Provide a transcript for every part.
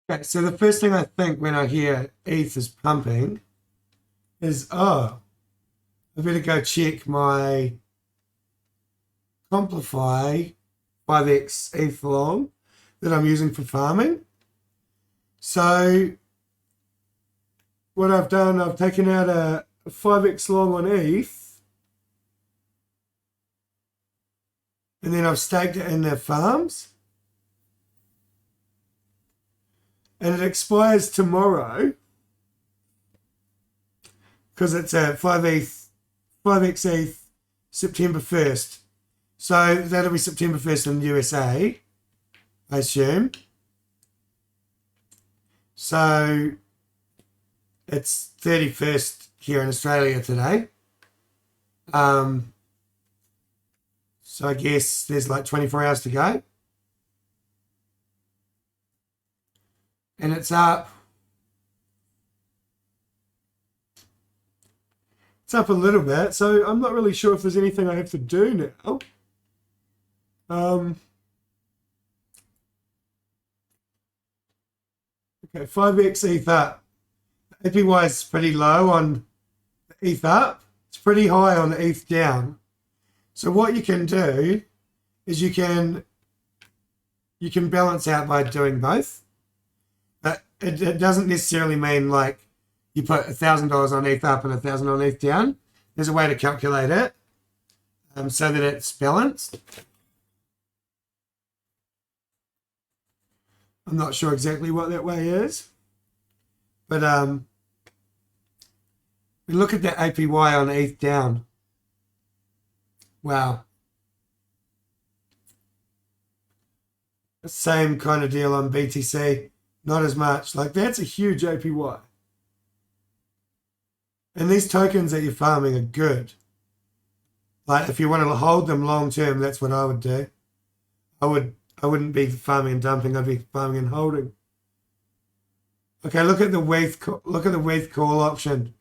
Okay, so the first thing I think when I hear ETH is pumping is, oh, I better go check my COMFI 5x ETH long that I'm using for farming. So what I've done, I've taken out a 5x long on ETH, and then I've staked it in their farms. And it expires tomorrow because it's a 5x ETH September 1st. So that'll be September 1st in the USA, I assume. So it's 31st here in Australia today. So I guess there's like 24 hours to go. And it's up. It's up a little bit. So I'm not really sure if there's anything I have to do now. Okay, 5x ETH up. APY is pretty low on the ETH up. It's pretty high on the ETH down. So what you can do is you can balance out by doing both. But it doesn't necessarily mean like you put $1,000 on ETH up and 1,000 on ETH down. There's a way to calculate it so that it's balanced. I'm not sure exactly what that way is, but we look at that APY on ETH down. Wow. Same kind of deal on BTC. Not as much. Like that's a huge APY. And these tokens that you're farming are good. Like if you want to hold them long term, that's what I would do. I wouldn't be farming and dumping. I'd be farming and holding. Okay, look at the WETH call option.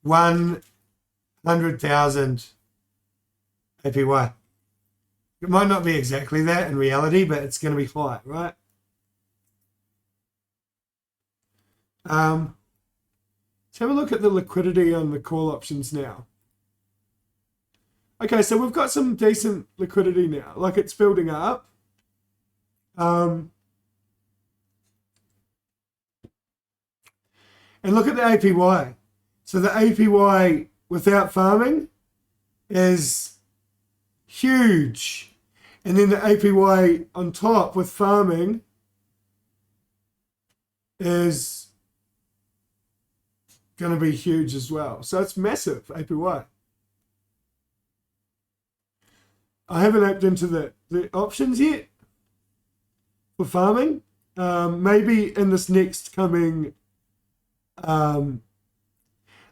100,000 APY. It might not be exactly that in reality, but it's going to be high, right? Let's have a look at the liquidity on the call options now. Okay, so we've got some decent liquidity now. Like it's building up. And look at the APY. So the APY without farming is huge. And then the APY on top with farming is going to be huge as well. So it's massive APY. I haven't opted into the options yet for farming. Maybe in this next coming, because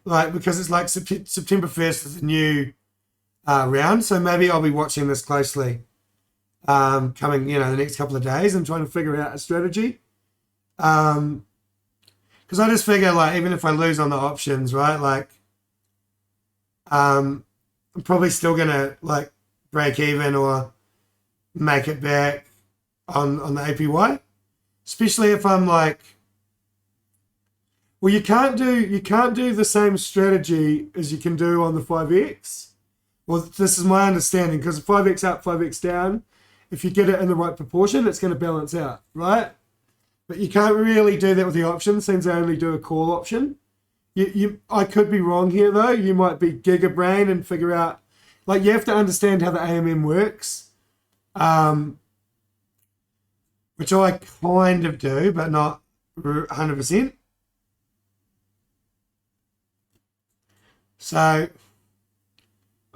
it's like September 1st is a new round. So maybe I'll be watching this closely coming, the next couple of days and trying to figure out a strategy. Because I just figure like, even if I lose on the options, right, like, I'm probably still going to like break even or make it back on the APY, especially if I'm like, well, you can't do the same strategy as you can do on the 5x. Well, this is my understanding, because 5x up, 5x down, if you get it in the right proportion, it's going to balance out, right? But you can't really do that with the options, since they only do a call option. I could be wrong here though. You might be giga brain and figure out, like, you have to understand how the AMM works, which I kind of do, but not 100%. So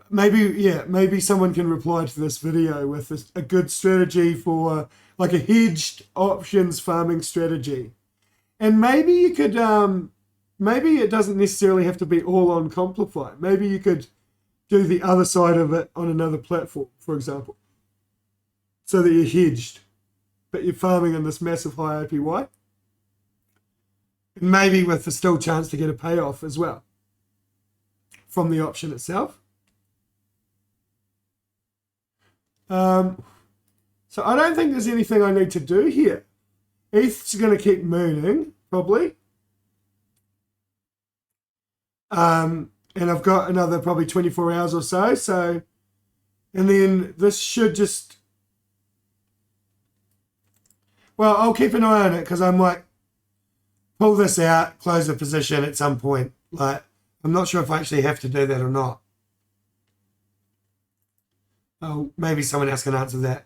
maybe someone can reply to this video with a good strategy for like a hedged options farming strategy. And maybe you could, maybe it doesn't necessarily have to be all on COMFI. Maybe you could do the other side of it on another platform, for example, so that you're hedged, but you're farming in this massive high APY. And maybe with the still chance to get a payoff as well from the option itself. So I don't think there's anything I need to do here. ETH's going to keep mooning, probably. And I've got another probably 24 hours or so. So, and then this should just, well, I'll keep an eye on it because I might pull this out, close the position at some point. Like, I'm not sure if I actually have to do that or not. Oh, maybe someone else can answer that.